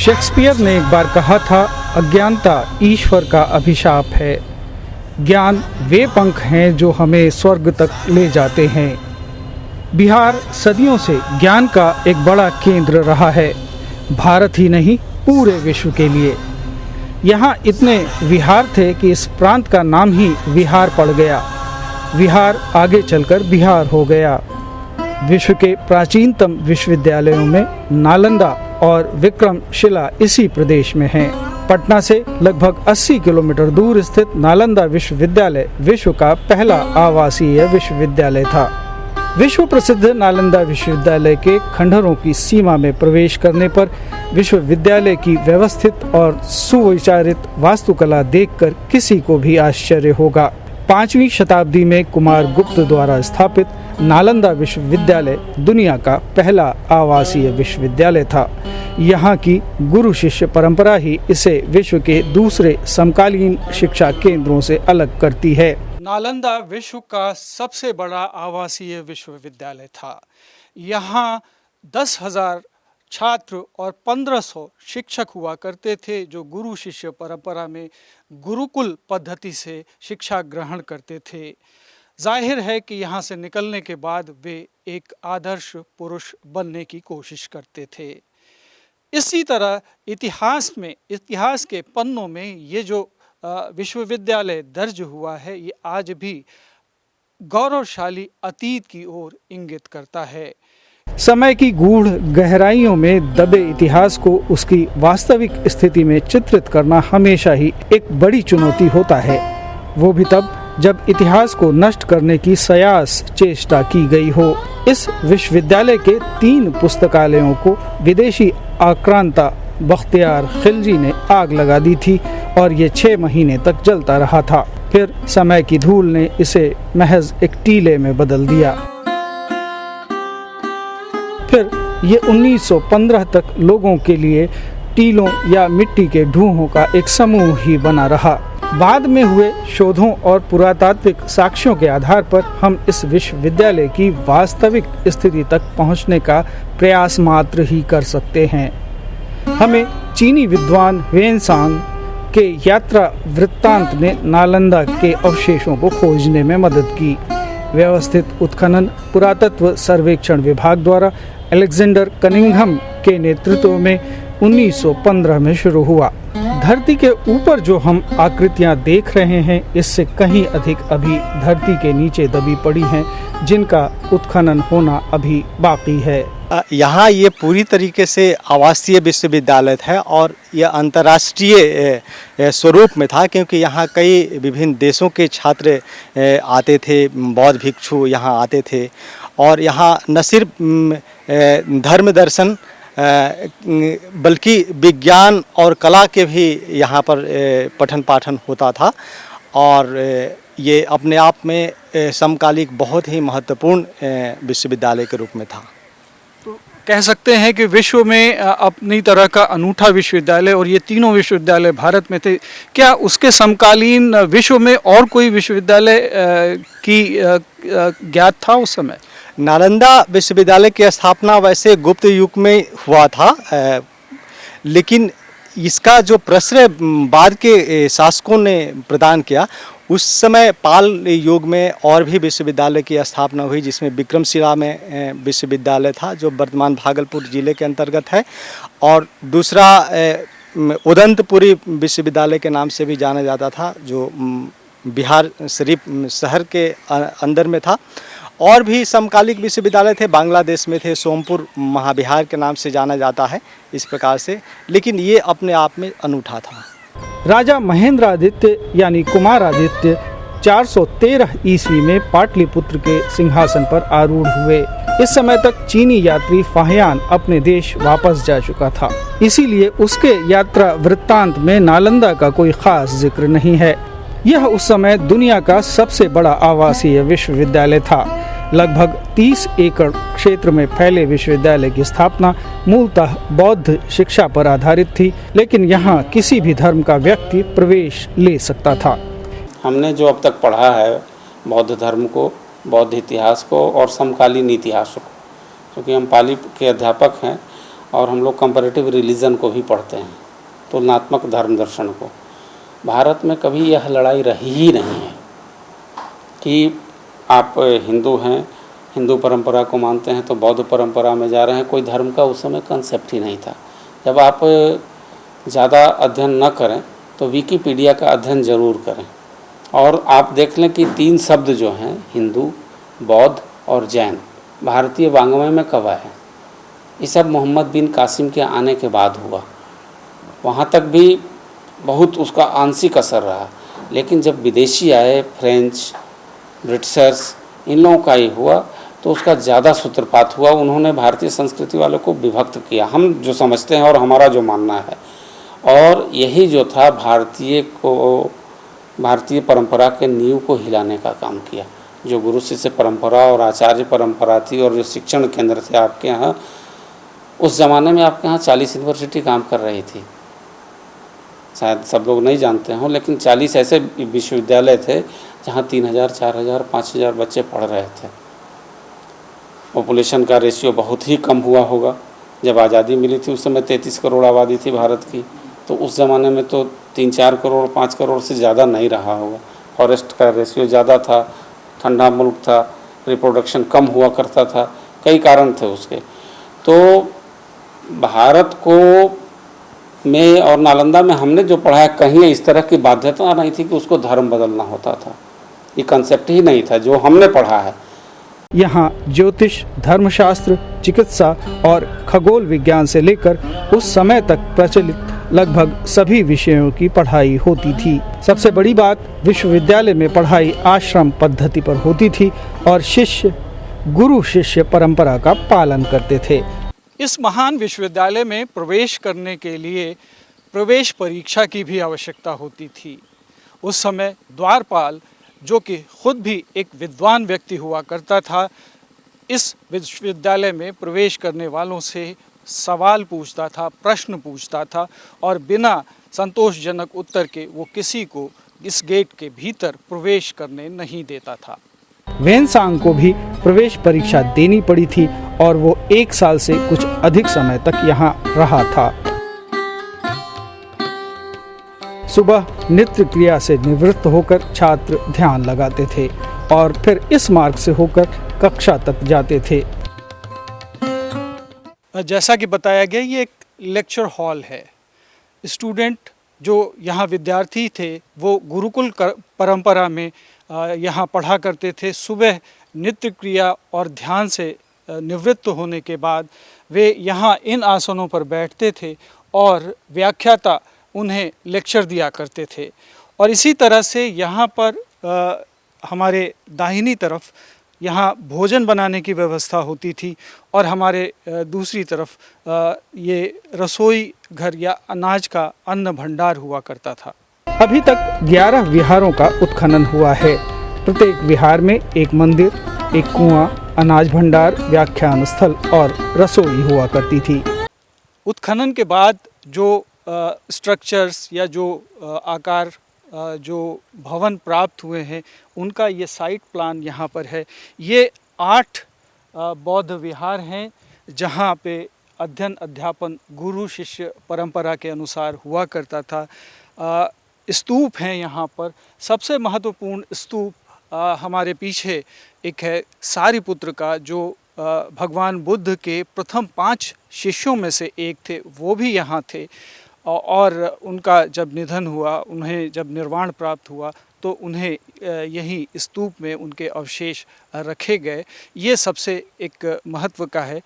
Shakespeare ने एक बार कहा था, अज्ञानता ईश्वर का अभिशाप है। ज्ञान वे पंख हैं जो हमें स्वर्ग तक ले जाते हैं। बिहार सदियों से ज्ञान का एक बड़ा केंद्र रहा है, भारत ही नहीं पूरे विश्व के लिए। यहाँ इतने विहार थे कि इस प्रांत का नाम ही विहार पड़ गया। विहार आगे चलकर बिहार हो गया। विश्व के प्राचीनतम विश्वविद्यालयों में नालंदा और विक्रमशिला इसी प्रदेश में हैं। पटना से लगभग 80 किलोमीटर दूर स्थित नालंदा विश्वविद्यालय विश्व का पहला आवासीय विश्वविद्यालय था। विश्व प्रसिद्ध नालंदा विश्वविद्यालय के खंडहरों की सीमा में प्रवेश करने पर विश्वविद्यालय की व्यवस्थित और सुविचारित वास्तुकला देखकर किसी को भी आश्चर्य होगा। 5वीं शताब्दी में कुमार गुप्त द्वारा स्थापित नालंदा विश्वविद्यालय दुनिया का पहला आवासीय विश्वविद्यालय था। यहाँ की गुरु शिष्य परंपरा ही इसे विश्व के दूसरे समकालीन शिक्षा केंद्रों से अलग करती है। नालंदा विश्व का सबसे बड़ा आवासीय विश्वविद्यालय था। यहाँ 10,000 छात्र और 1500 शिक्षक हुआ करते थे, जो गुरु शिष्य परंपरा में गुरुकुल पद्धति से शिक्षा ग्रहण करते थे। जाहिर है कि यहाँ से निकलने के बाद वे एक आदर्श पुरुष बनने की कोशिश करते थे। इसी तरह इतिहास के पन्नों में ये जो विश्वविद्यालय दर्ज हुआ है, ये आज भी गौरवशाली अतीत की ओर इंगित करता है। समय की गूढ़ गहराइयों में दबे इतिहास को उसकी वास्तविक स्थिति में चित्रित करना हमेशा ही एक बड़ी चुनौती होता है, वो भी तब जब इतिहास को नष्ट करने की सयास चेष्टा की गई हो। इस विश्वविद्यालय के 3 पुस्तकालयों को विदेशी आक्रांता बख्तियार खिलजी ने आग लगा दी थी और ये 6 महीने तक जलता रहा था। फिर समय की धूल ने इसे महज एक टीले में बदल दिया। फिर ये 1915 तक लोगों के लिए टीलों या मिट्टी के ढूंहों का एक समूह ही बना रहा। बाद में हुए शोधों और पुरातात्विक साक्ष्यों के आधार पर हम इस विश्वविद्यालय की वास्तविक स्थिति तक पहुंचने का प्रयास मात्र ही कर सकते हैं। हमें चीनी विद्वान ह्वेनसांग के यात्रा वृत्तांत ने नालंदा के अवशेषों को खोजने में मदद की। व्यवस्थित उत्खनन पुरातत्व सर्वेक्षण विभाग द्वारा अलेक्जेंडर कनिंघम के नेतृत्व में 1915 में शुरू हुआ। धरती के ऊपर जो हम आकृतियां देख रहे हैं, इससे कहीं अधिक अभी धरती के नीचे दबी पड़ी हैं, जिनका उत्खनन होना अभी बाकी है। यहाँ ये पूरी तरीके से आवासीय विश्वविद्यालय है और यह अंतर्राष्ट्रीय स्वरूप में था, क्योंकि यहाँ कई विभिन्न देशों के छात्र आते थे, बौद्ध भिक्षु यहाँ आते थे और यहाँ न सिर्फ धर्म दर्शन बल्कि विज्ञान और कला के भी यहाँ पर पठन पाठन होता था और ये अपने आप में समकालिक बहुत ही महत्वपूर्ण विश्वविद्यालय के रूप में था। तो कह सकते हैं कि विश्व में अपनी तरह का अनूठा विश्वविद्यालय, और ये तीनों विश्वविद्यालय भारत में थे। क्या उसके समकालीन विश्व में और कोई विश्वविद्यालय की ज्ञात था उस समय? नालंदा विश्वविद्यालय की स्थापना वैसे गुप्त युग में हुआ था, लेकिन इसका जो प्रश्रय बाद के शासकों ने प्रदान किया, उस समय पाल युग में और भी विश्वविद्यालय की स्थापना हुई, जिसमें विक्रमशिला में विश्वविद्यालय था जो वर्तमान भागलपुर जिले के अंतर्गत है, और दूसरा उदंतपुरी विश्वविद्यालय के नाम से भी जाना जाता था, जो बिहार शरीफ शहर के अंदर में था। और भी समकालिक विश्वविद्यालय थे, बांग्लादेश में थे, सोमपुर महाविहार के नाम से जाना जाता है इस प्रकार से, लेकिन ये अपने आप में अनूठा था। राजा महेंद्रादित्य यानी कुमारादित्य 413 ईस्वी में पाटलिपुत्र के सिंहासन पर आरूढ़ हुए। इस समय तक चीनी यात्री फाहियान अपने देश वापस जा चुका था, इसीलिए उसके यात्रा वृत्तांत में नालंदा का कोई खास जिक्र नहीं है। यह उस समय दुनिया का सबसे बड़ा आवासीय विश्वविद्यालय था। लगभग 30 एकड़ क्षेत्र में फैले विश्वविद्यालय की स्थापना मूलतः बौद्ध शिक्षा पर आधारित थी, लेकिन यहाँ किसी भी धर्म का व्यक्ति प्रवेश ले सकता था। हमने जो अब तक पढ़ा है बौद्ध धर्म को, बौद्ध इतिहास को और समकालीन इतिहास को, क्योंकि हम पाली के अध्यापक हैं और हम लोग कंपैरेटिव रिलीजन को भी पढ़ते हैं, तुलनात्मक धर्म दर्शन को। भारत में कभी यह लड़ाई रही ही नहीं है कि आप हिंदू हैं, हिंदू परंपरा को मानते हैं तो बौद्ध परंपरा में जा रहे हैं। कोई धर्म का उस समय कंसेप्ट ही नहीं था। जब आप ज़्यादा अध्ययन न करें तो विकिपीडिया का अध्ययन ज़रूर करें, और आप देख लें कि 3 शब्द जो हैं, हिंदू, बौद्ध और जैन, भारतीय वाङ्मय में कब आए? ये सब मोहम्मद बिन कासिम के आने के बाद हुआ। वहाँ तक भी बहुत उसका आंशिक असर रहा, लेकिन जब विदेशी आए, फ्रेंच, ब्रिटिशर्स, इन लोगों का ही हुआ तो उसका ज़्यादा सूत्रपात हुआ। उन्होंने भारतीय संस्कृति वालों को विभक्त किया, हम जो समझते हैं और हमारा जो मानना है, और यही जो था भारतीय परंपरा के नींव को हिलाने का काम किया। जो गुरु शिष्य परंपरा और आचार्य परंपरा थी और जो शिक्षण केंद्र थे आपके यहाँ, उस ज़माने में आपके यहाँ 40 यूनिवर्सिटी काम कर रही थी। शायद सब लोग नहीं जानते हों, लेकिन 40 ऐसे विश्वविद्यालय थे जहाँ 3000, 4000, 5000 बच्चे पढ़ रहे थे। पॉपुलेशन का रेशियो बहुत ही कम हुआ होगा। जब आज़ादी मिली थी उस समय 33 करोड़ आबादी थी भारत की, तो उस ज़माने में तो 3-4 करोड़, 5 करोड़ से ज़्यादा नहीं रहा होगा। फॉरेस्ट का रेशियो ज़्यादा था, ठंडा मुल्क था, रिप्रोडक्शन कम हुआ करता था, कई कारण थे उसके। तो भारत को में और नालंदा में हमने जो पढ़ा है, कहीं इस तरह की बाध्यता नहीं थी कि उसको धर्म बदलना होता था। ये कंसेप्ट ही नहीं था जो हमने पढ़ा है। यहाँ ज्योतिष, धर्मशास्त्र, चिकित्सा और खगोल विज्ञान से लेकर उस समय तक प्रचलित लगभग सभी विषयों की पढ़ाई होती थी। सबसे बड़ी बात, विश्वविद्यालय में पढ़ाई आश्रम पद्धति पर होती थी और शिष्य गुरु शिष्य परंपरा का पालन करते थे। इस महान विश्वविद्यालय में प्रवेश करने के लिए प्रवेश परीक्षा की भी आवश्यकता होती थी। उस समय द्वारपाल, जो कि खुद भी एक विद्वान व्यक्ति हुआ करता था, इस विश्वविद्यालय में प्रवेश करने वालों से सवाल पूछता था, प्रश्न पूछता था, और बिना संतोषजनक उत्तर के वो किसी को इस गेट के भीतर प्रवेश करने नहीं देता था। वेनसांग को भी प्रवेश परीक्षा देनी पड़ी थी और वो 1 साल से कुछ अधिक समय तक यहाँ रहा था। सुबह नृत्य क्रिया से निवृत्त होकर छात्र ध्यान लगाते थे और फिर इस मार्ग से होकर कक्षा तक जाते थे। जैसा कि बताया गया, ये एक लेक्चर हॉल है। स्टूडेंट जो यहाँ विद्यार्थी थे वो गुरुकुल परंपरा में यहाँ पढ़ा करते थे। सुबह नृत्य क्रिया और ध्यान से निवृत्त होने के बाद वे यहाँ इन आसनों पर बैठते थे और व्याख्याता उन्हें लेक्चर दिया करते थे। और इसी तरह से यहाँ पर हमारे दाहिनी तरफ यहाँ भोजन बनाने की व्यवस्था होती थी और हमारे दूसरी तरफ ये रसोई घर या अनाज का अन्न भंडार हुआ करता था। अभी तक 11 विहारों का उत्खनन हुआ है। प्रत्येक विहार में एक मंदिर, एक कुआं, अनाज भंडार, व्याख्यान स्थल और रसोई हुआ करती थी। उत्खनन के बाद जो स्ट्रक्चर्स या जो आकार जो भवन प्राप्त हुए हैं, उनका ये साइट प्लान यहाँ पर है। ये 8 बौद्ध विहार हैं जहाँ पे अध्ययन अध्यापन गुरु शिष्य परंपरा के अनुसार हुआ करता था। स्तूप हैं यहाँ पर। सबसे महत्वपूर्ण स्तूप हमारे पीछे एक है सारिपुत्र का, जो भगवान बुद्ध के प्रथम 5 शिष्यों में से एक थे। वो भी यहाँ थे और उनका जब निधन हुआ, उन्हें जब निर्वाण प्राप्त हुआ, तो उन्हें यही स्तूप में उनके अवशेष रखे गए। ये सबसे एक महत्व का है।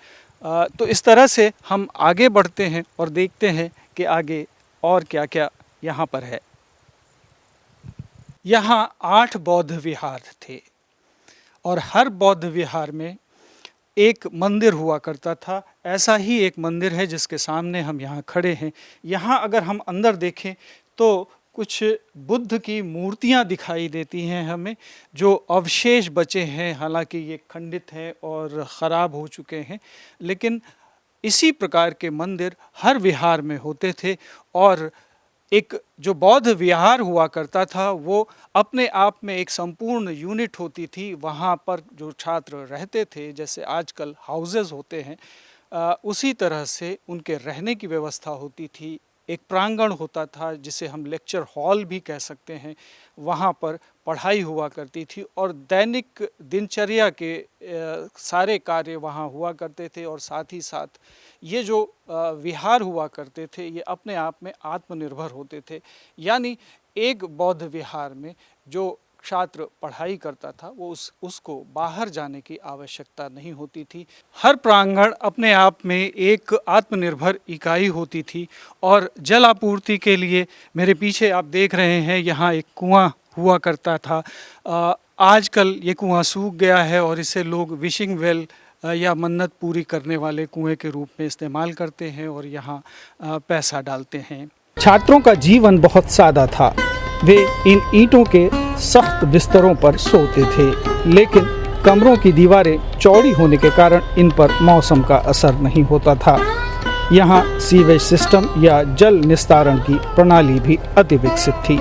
तो इस तरह से हम आगे बढ़ते हैं और देखते हैं कि आगे और क्या क्या यहाँ पर है। यहाँ 8 बौद्ध विहार थे और हर बौद्ध विहार में एक मंदिर हुआ करता था। ऐसा ही एक मंदिर है जिसके सामने हम यहाँ खड़े हैं। यहाँ अगर हम अंदर देखें तो कुछ बुद्ध की मूर्तियाँ दिखाई देती हैं हमें, जो अवशेष बचे हैं। हालांकि ये खंडित हैं और ख़राब हो चुके हैं, लेकिन इसी प्रकार के मंदिर हर विहार में होते थे। और एक जो बौद्ध विहार हुआ करता था वो अपने आप में एक संपूर्ण यूनिट होती थी। वहाँ पर जो छात्र रहते थे, जैसे आजकल हाउसेस होते हैं, उसी तरह से उनके रहने की व्यवस्था होती थी। एक प्रांगण होता था जिसे हम लेक्चर हॉल भी कह सकते हैं, वहाँ पर पढ़ाई हुआ करती थी और दैनिक दिनचर्या के सारे कार्य वहाँ हुआ करते थे। और साथ ही साथ ये जो विहार हुआ करते थे ये अपने आप में आत्मनिर्भर होते थे। यानी एक बौद्ध विहार में जो छात्र पढ़ाई करता था वो उसको बाहर जाने की आवश्यकता नहीं होती थी। हर प्रांगण अपने आप में एक आत्मनिर्भर इकाई होती थी। और जल आपूर्ति के लिए मेरे पीछे आप देख रहे हैं यहाँ एक कुआं हुआ करता था। आजकल ये कुआं सूख गया है और इसे लोग विशिंग वेल या मन्नत पूरी करने वाले कुएं के रूप में इस्तेमाल करते हैं और यहाँ पैसा डालते हैं। छात्रों का जीवन बहुत सादा था। वे इन ईंटों के सख्त बिस्तरों पर सोते थे, लेकिन कमरों की दीवारें चौड़ी होने के कारण इन पर मौसम का असर नहीं होता था। यहाँ सीवेज सिस्टम या जल निस्तारण की प्रणाली भी अति विकसित थी।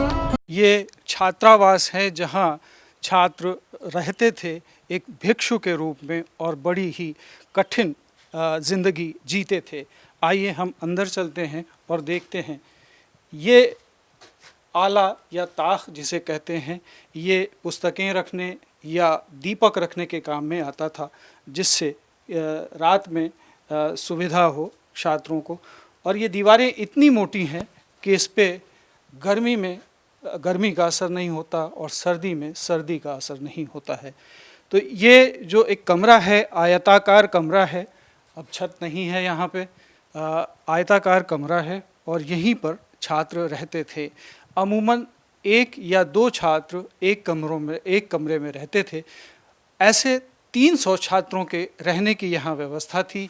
ये छात्रावास है जहाँ छात्र रहते थे एक भिक्षु के रूप में और बड़ी ही कठिन जिंदगी जीते थे। आइए हम अंदर चलते हैं और देखते हैं। ये आला या ताख जिसे कहते हैं, ये पुस्तकें रखने या दीपक रखने के काम में आता था, जिससे रात में सुविधा हो छात्रों को। और ये दीवारें इतनी मोटी हैं कि इस पे गर्मी में गर्मी का असर नहीं होता और सर्दी में सर्दी का असर नहीं होता है। तो ये जो एक कमरा है, आयताकार कमरा है, अब छत नहीं है यहाँ पे, आयताकार कमरा है और यहीं पर छात्र रहते थे। अमूमन 1 या 2 छात्र एक कमरे में रहते थे। ऐसे 300 छात्रों के रहने की यहाँ व्यवस्था थी।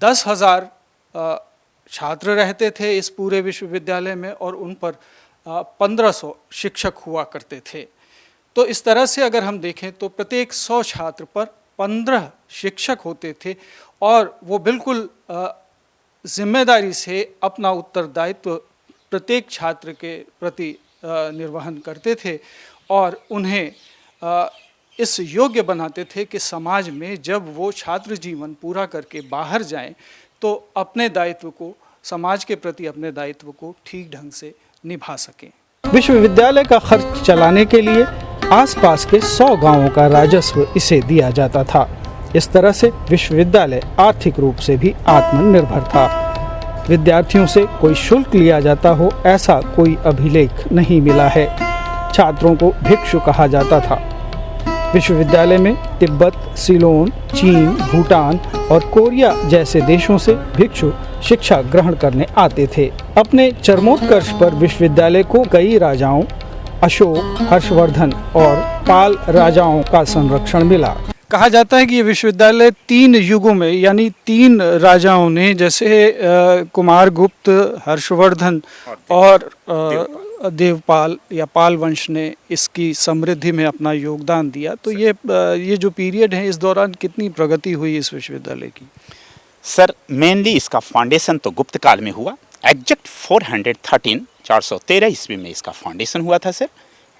10,000 छात्र रहते थे इस पूरे विश्वविद्यालय में और उन पर 1500 शिक्षक हुआ करते थे। तो इस तरह से अगर हम देखें तो प्रत्येक 100 छात्र पर 15 शिक्षक होते थे और वो बिल्कुल जिम्मेदारी से अपना उत्तरदायित्व प्रत्येक छात्र के प्रति निर्वहन करते थे और उन्हें इस योग्य बनाते थे कि समाज में जब वो छात्र जीवन पूरा करके बाहर जाएं तो अपने दायित्व को, समाज के प्रति अपने दायित्व को ठीक ढंग से निभा सकें। विश्वविद्यालय का खर्च चलाने के लिए आसपास के 100 गांवों का राजस्व इसे दिया जाता था। इस तरह से विश्वविद्यालय आर्थिक रूप से भी आत्मनिर्भर था। विद्यार्थियों से कोई शुल्क लिया जाता हो ऐसा कोई अभिलेख नहीं मिला है। छात्रों को भिक्षु कहा जाता था। विश्वविद्यालय में तिब्बत, सीलोन, चीन, भूटान और कोरिया जैसे देशों से भिक्षु शिक्षा ग्रहण करने आते थे। अपने चरमोत्कर्ष पर विश्वविद्यालय को कई राजाओं, अशोक, हर्षवर्धन और पाल राजाओं का संरक्षण मिला। कहा जाता है कि ये विश्वविद्यालय 3 युगों में, यानी 3 राजाओं ने, जैसे कुमारगुप्त, हर्षवर्धन और देवपाल या पाल वंश ने इसकी समृद्धि में अपना योगदान दिया। तो ये जो पीरियड है, इस दौरान कितनी प्रगति हुई इस विश्वविद्यालय की? सर, मेनली इसका फाउंडेशन तो गुप्त काल में हुआ। एग्जैक्ट 413 ईस्वी में इसका फाउंडेशन हुआ था सर,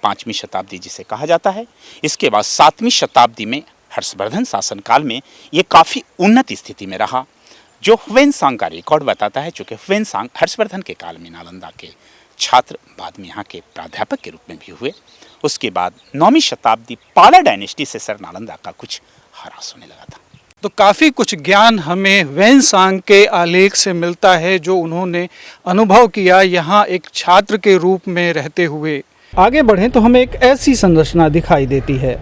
5वीं शताब्दी जिसे कहा जाता है। इसके बाद 7वीं शताब्दी में हर्षवर्धन शासनकाल में ये काफ़ी उन्नत स्थिति में रहा, जो ह्वेनसांग का रिकॉर्ड बताता है। चूँकि ह्वेनसांग हर्षवर्धन के काल में नालंदा के छात्र, बाद में यहाँ के प्राध्यापक के रूप में भी हुए। उसके बाद 9वीं शताब्दी पाला डायनेस्टी से सर नालंदा का कुछ ह्रास होने लगा था। तो काफ़ी कुछ ज्ञान हमें ह्वेनसांग के आलेख से मिलता है जो उन्होंने अनुभव किया यहाँ एक छात्र के रूप में रहते हुए। आगे बढ़ें तो हमें एक ऐसी संरचना दिखाई देती है।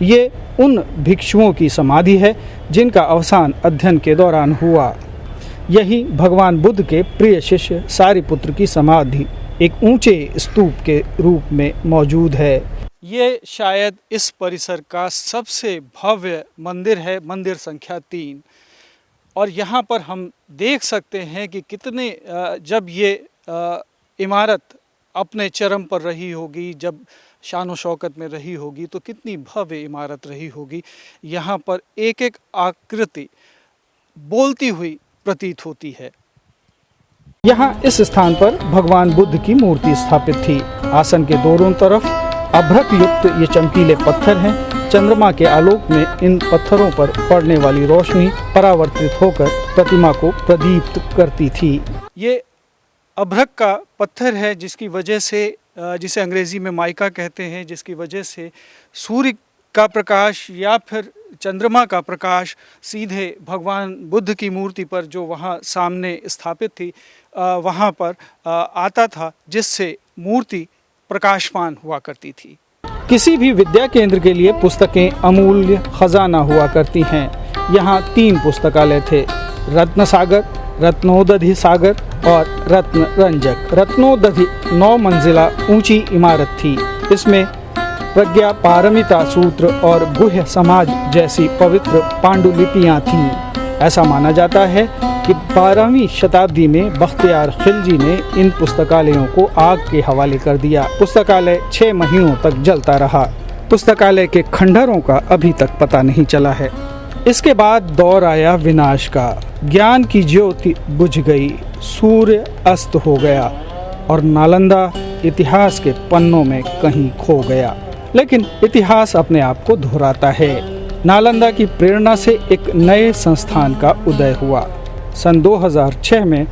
ये उन भिक्षुओं की समाधि है जिनका अवसान अध्ययन के दौरान हुआ। यही भगवान बुद्ध के प्रिय शिष्य सारिपुत्र की समाधि एक ऊंचे स्तूप के रूप में मौजूद है। ये शायद इस परिसर का सबसे भव्य मंदिर है, मंदिर संख्या 3। और यहाँ पर हम देख सकते हैं कि कितने जब ये इमारत अपने चरम पर रही होगी, जब शान शौकत में रही होगी, तो कितनी भव्य इमारत रही होगी। यहाँ पर एक एक आकृति बोलती हुई प्रतीत होती है। यहाँ इस स्थान पर भगवान बुद्ध की मूर्ति स्थापित थी। आसन के दोनों तरफ अभ्रक युक्त ये चमकीले पत्थर हैं। चंद्रमा के आलोक में इन पत्थरों पर पड़ने वाली रोशनी परावर्तित होकर प्रतिमा को प्रदीप्त करती थी। ये अभ्रक का पत्थर है जिसकी वजह से जिसे अंग्रेजी में माइका कहते हैं, जिसकी वजह से सूर्य का प्रकाश या फिर चंद्रमा का प्रकाश सीधे भगवान बुद्ध की मूर्ति पर जो वहाँ सामने स्थापित थी वहाँ पर आता था, जिससे मूर्ति प्रकाशमान हुआ करती थी। किसी भी विद्या केंद्र के लिए पुस्तकें अमूल्य खजाना हुआ करती हैं। यहाँ 3 पुस्तकालय थे, रत्न सागर, रत्नोदधि सागर और रत्न रंजक। रत्नोदधि 9 मंजिला ऊंची इमारत थी। इसमें प्रज्ञा पारमिता सूत्र और गुह्य समाज जैसी पवित्र पांडुलिपियां थीं। ऐसा माना जाता है कि 12वीं शताब्दी में बख्तियार खिलजी ने इन पुस्तकालयों को आग के हवाले कर दिया। पुस्तकालय 6 महीनों तक जलता रहा। पुस्तकालय के खंडहरों का अभी तक पता नहीं चला है। इसके बाद दौर आया विनाश का। ज्ञान की ज्योति बुझ गई, सूर्य अस्त हो गया और नालंदा इतिहास के पन्नों में कहीं खो गया। लेकिन इतिहास अपने आप को दोहराता है। नालंदा की प्रेरणा से एक नए संस्थान का उदय हुआ। सन 2006 में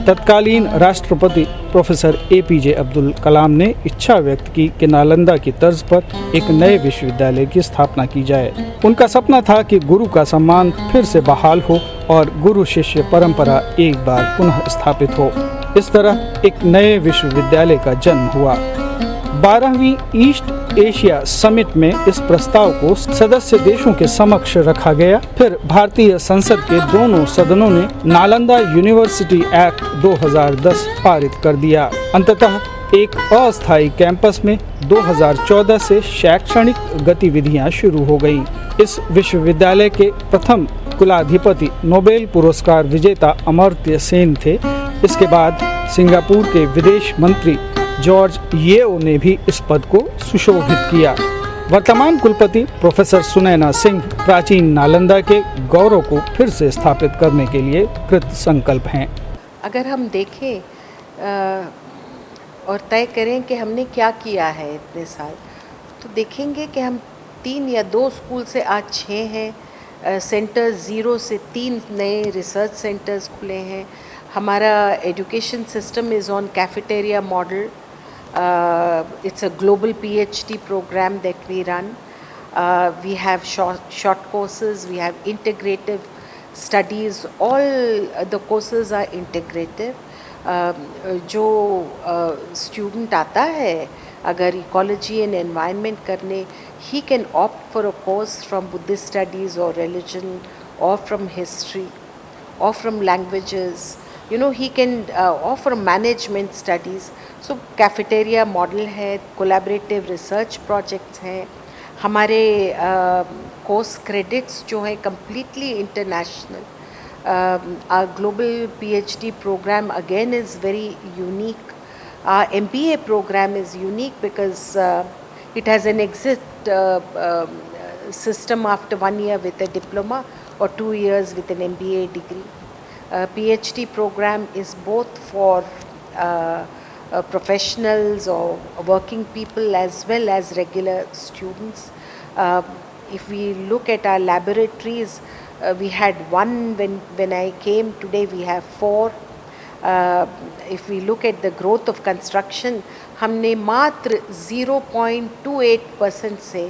तत्कालीन राष्ट्रपति प्रोफेसर APJ अब्दुल कलाम ने इच्छा व्यक्त की कि नालंदा की तर्ज पर एक नए विश्वविद्यालय की स्थापना की जाए। उनका सपना था कि गुरु का सम्मान फिर से बहाल हो और गुरु शिष्य परंपरा एक बार पुनः स्थापित हो। इस तरह एक नए विश्वविद्यालय का जन्म हुआ। 12वीं ईस्ट एशिया समिट में इस प्रस्ताव को सदस्य देशों के समक्ष रखा गया। फिर भारतीय संसद के दोनों सदनों ने नालंदा यूनिवर्सिटी एक्ट 2010 पारित कर दिया। अंततः एक अस्थायी कैंपस में 2014 से शैक्षणिक गतिविधियां शुरू हो गई। इस विश्वविद्यालय के प्रथम कुलाधिपति नोबेल पुरस्कार विजेता अमर्त्य सेन थे। इसके बाद सिंगापुर के विदेश मंत्री जॉर्ज येओ ने भी इस पद को सुशोभित किया। वर्तमान कुलपति प्रोफेसर सुनैना सिंह प्राचीन नालंदा के गौरव को फिर से स्थापित करने के लिए कृत संकल्प हैं। अगर हम देखें और तय करें कि हमने क्या किया है इतने साल, तो देखेंगे कि हम 3 या 2 स्कूल से आज 6 हैं। सेंटर्स 0 से 3 नए रिसर्च सेंटर्स खुले हैं। हमारा education system is on cafeteria model. It's a global PhD program that we run. We have short courses, we have integrative studies. All the courses are integrative. जो student आता है अगर ecology and environment करने, he can opt for a course from Buddhist studies or religion or from history or from languages. You know, he can offer management studies. So cafeteria model है, collaborative research projects हैं। हमारे course credits जो हैं completely international. Our global PhD program again is very unique. Our MBA program is unique because it has an exit system after 1 year with a diploma or 2 years with an MBA degree. PhD program is both for professionals or working people as well as regular students. If we look at our laboratories, we had 1 when I came. Today we have 4. If we look at the growth of construction, हमने मात्र 0.28% से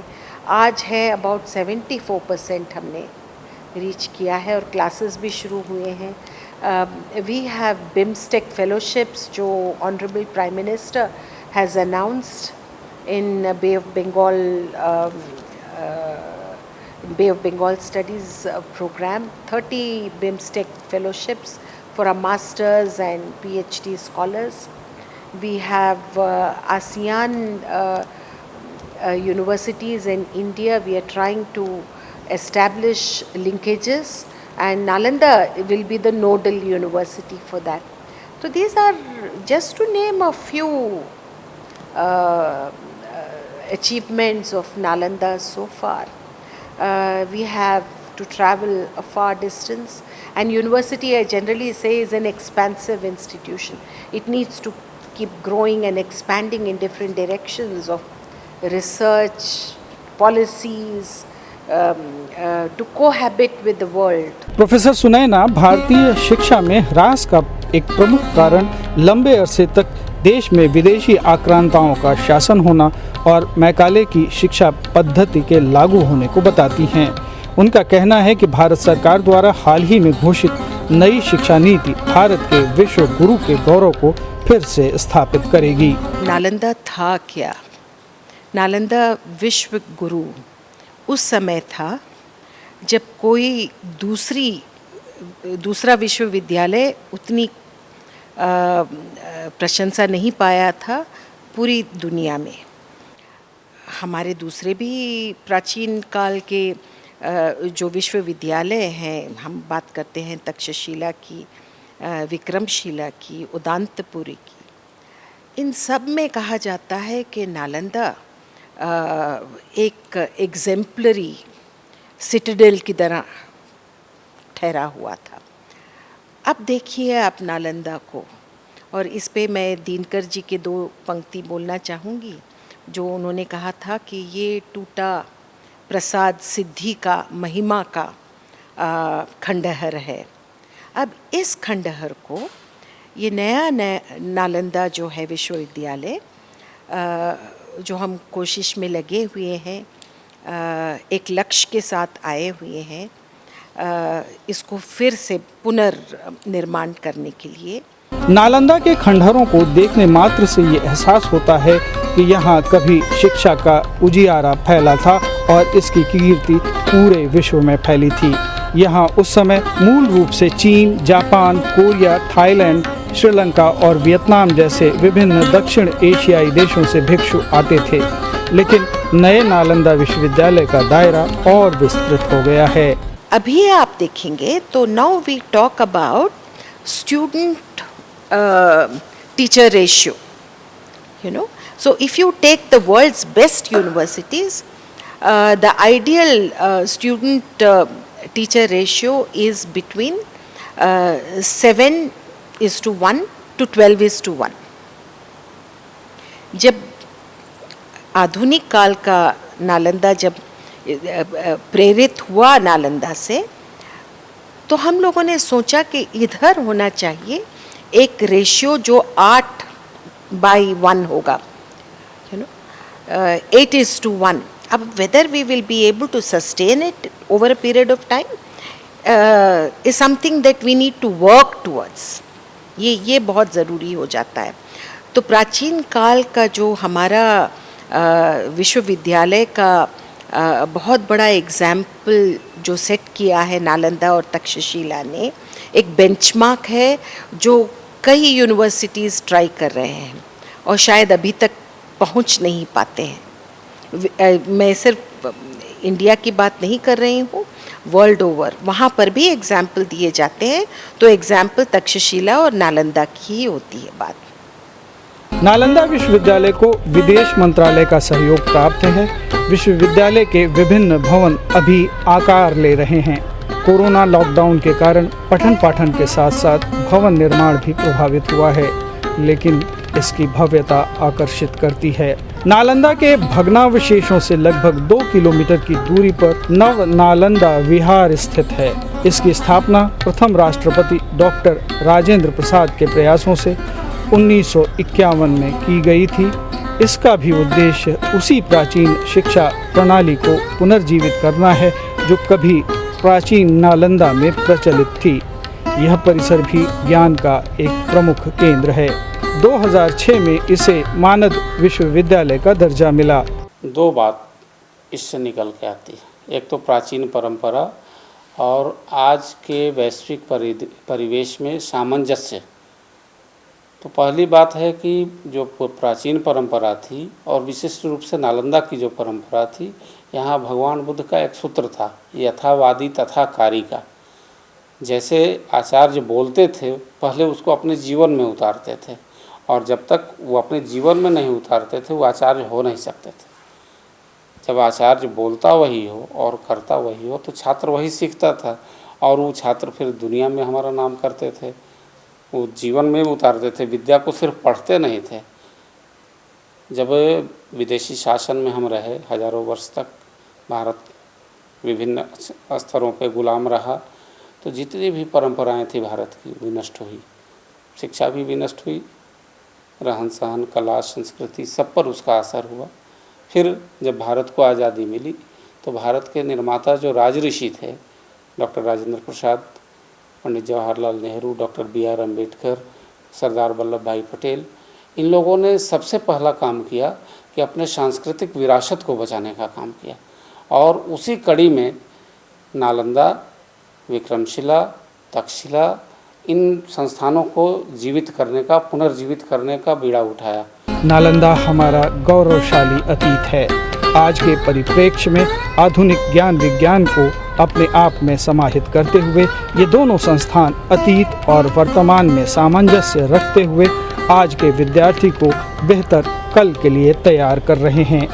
आज है about 74% हमने reach किया है और classes भी शुरू हुए हैं. We have BIMSTEC fellowships जो Honorable Prime Minister has announced in Bay of Bengal Studies program. 30 BIMSTEC fellowships for our masters and PhD scholars. We have ASEAN universities in India. We are trying to establish linkages, and Nalanda will be the nodal university for that. So these are just to name a few achievements of Nalanda so far. We have to travel a far distance, and university, I generally say, is an expansive institution. It needs to keep growing and expanding in different directions of research, policies, to cohabit with the world. Professor Sunaina, भारतीय शिक्षा में ह्रास का एक प्रमुख कारण लंबे अरसे तक देश में विदेशी आक्रांताओं का शासन होना और मैकाले की शिक्षा पद्धति के लागू होने को बताती हैं। उनका कहना है कि भारत सरकार द्वारा हाल ही में घोषित नई शिक्षा नीति भारत के विश्व गुरु के गौरव को फिर से स्थापित करेगी। नालंदा था क्या? नालंदा विश्व गुरु उस समय था जब कोई दूसरा विश्वविद्यालय उतनी प्रशंसा नहीं पाया था पूरी दुनिया में। हमारे दूसरे भी प्राचीन काल के जो विश्वविद्यालय हैं, हम बात करते हैं तक्षशिला की, विक्रमशिला की, उदांतपुरी की, इन सब में कहा जाता है कि नालंदा एक एग्जेम्पलरी सिटाडेल की तरह ठहरा हुआ था। अब देखिए आप नालंदा को, और इस पे मैं दिनकर जी के 2 पंक्ति बोलना चाहूँगी जो उन्होंने कहा था कि ये टूटा प्रसाद सिद्धि का महिमा का खंडहर है। अब इस खंडहर को ये नया नालंदा जो है विश्वविद्यालय, जो हम कोशिश में लगे हुए हैं, एक लक्ष्य के साथ आए हुए हैं, इसको फिर से पुनर्निर्माण करने के लिए। नालंदा के खंडहरों को देखने मात्र से ये एहसास होता है कि यहाँ कभी शिक्षा का उजियारा फैला था और इसकी कीर्ति पूरे विश्व में फैली थी। यहाँ उस समय मूल रूप से चीन, जापान, कोरिया, थाईलैंड, श्रीलंका और वियतनाम जैसे विभिन्न दक्षिण एशियाई देशों से भिक्षु आते थे, लेकिन नए नालंदा विश्वविद्यालय का दायरा और विस्तृत हो गया है। अभी आप देखेंगे तो now we talk about student teacher ratio, so if you take the world's best universities, the ideal student teacher ratio is between 7:1 to 12:1। जब आधुनिक काल का नालंदा जब प्रेरित हुआ नालंदा से, तो हम लोगों ने सोचा कि इधर होना चाहिए एक रेशियो जो 8:1 होगा, 8:1। अब whether we will be able to sustain it over a period of time is something that we need to work towards। ये बहुत ज़रूरी हो जाता है। तो प्राचीन काल का जो हमारा विश्वविद्यालय का बहुत बड़ा एग्जाम्पल जो सेट किया है नालंदा और तक्षशिला ने, एक बेंचमार्क है जो कई यूनिवर्सिटीज़ ट्राई कर रहे हैं और शायद अभी तक पहुंच नहीं पाते हैं। मैं सिर्फ इंडिया की बात नहीं कर रही हूँ, वर्ल्ड ओवर वहाँ पर भी एग्जाम्पल दिए जाते हैं, तो एग्जाम्पल तक्षशिला और नालंदा की ही होती है बात। नालंदा विश्वविद्यालय को विदेश मंत्रालय का सहयोग प्राप्त है। विश्वविद्यालय के विभिन्न भवन अभी आकार ले रहे हैं। कोरोना लॉकडाउन के कारण पठन पाठन के साथ साथ भवन निर्माण भी प्रभावित हुआ है, लेकिन इसकी भव्यता आकर्षित करती है। नालंदा के भग्नावशेषों से लगभग 2 किलोमीटर की दूरी पर नव नालंदा विहार स्थित है। इसकी स्थापना प्रथम राष्ट्रपति डॉक्टर राजेंद्र प्रसाद के प्रयासों से 1951 में की गई थी। इसका भी उद्देश्य उसी प्राचीन शिक्षा प्रणाली को पुनर्जीवित करना है जो कभी प्राचीन नालंदा में प्रचलित थी। यह परिसर भी ज्ञान का एक प्रमुख केंद्र है। 2006 में इसे मानद विश्वविद्यालय का दर्जा मिला। 2 बात इससे निकल के आती है, एक तो प्राचीन परंपरा और आज के वैश्विक परिवेश में सामंजस्य। तो पहली बात है कि जो प्राचीन परंपरा थी और विशिष्ट रूप से नालंदा की जो परंपरा थी, यहाँ भगवान बुद्ध का एक सूत्र था, यथावादी तथा कारी का। जैसे आचार्य बोलते थे, पहले उसको अपने जीवन में उतारते थे, और जब तक वो अपने जीवन में नहीं उतारते थे वो आचार्य हो नहीं सकते थे। जब आचार्य बोलता वही हो और करता वही हो तो छात्र वही सीखता था, और वो छात्र फिर दुनिया में हमारा नाम करते थे, वो जीवन में उतारते थे। विद्या को सिर्फ पढ़ते नहीं थे। जब विदेशी शासन में हम रहे हजारों वर्ष तक, भारत विभिन्न स्तरों पे गुलाम रहा, तो जितनी भी परंपराएं थी भारत की वो नष्ट हुई, शिक्षा भी विनष्ट हुई, रहन सहन, कला, संस्कृति सब पर उसका असर हुआ। फिर जब भारत को आज़ादी मिली तो भारत के निर्माता जो राजऋषि थे, doctor Rajendra Prasad, Pandit Jawaharlal Nehru, doctor B.R. Ambedkar, Sardar Vallabh भाई पटेल, इन लोगों ने सबसे पहला काम किया कि अपने सांस्कृतिक विरासत को बचाने का काम किया, और उसी कड़ी में नालंदा, विक्रमशिला, तक्षशिला, इन संस्थानों को जीवित करने का, पुनर्जीवित करने का बीड़ा उठाया। नालंदा हमारा गौरवशाली अतीत है। आज के परिप्रेक्ष्य में आधुनिक ज्ञान विज्ञान को अपने आप में समाहित करते हुए ये दोनों संस्थान अतीत और वर्तमान में सामंजस्य रखते हुए आज के विद्यार्थी को बेहतर कल के लिए तैयार कर रहे हैं।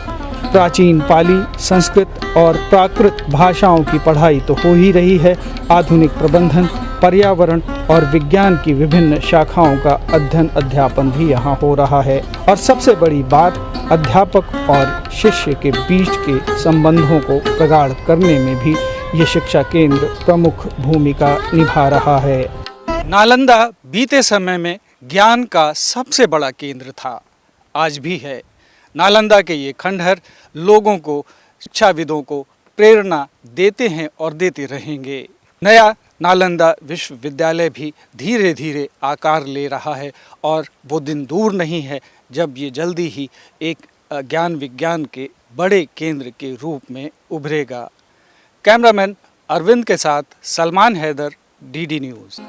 प्राचीन पाली, संस्कृत और प्राकृत भाषाओं की पढ़ाई तो हो ही रही है, आधुनिक प्रबंधन, पर्यावरण और विज्ञान की विभिन्न शाखाओं का अध्ययन अध्यापन भी यहाँ हो रहा है। और सबसे बड़ी बात, अध्यापक और शिष्य के बीच के संबंधों को प्रगाढ़ करने में भी ये शिक्षा केंद्र प्रमुख भूमिका निभा रहा है। नालंदा बीते समय में ज्ञान का सबसे बड़ा केंद्र था, आज भी है। नालंदा के ये खंडहर लोगों को, शिक्षाविदों को प्रेरणा देते हैं और देते रहेंगे। नया नालंदा विश्वविद्यालय भी धीरे धीरे आकार ले रहा है और वो दिन दूर नहीं है जब ये जल्दी ही एक ज्ञान विज्ञान के बड़े केंद्र के रूप में उभरेगा। कैमरामैन अरविंद के साथ सलमान हैदर, DD न्यूज़।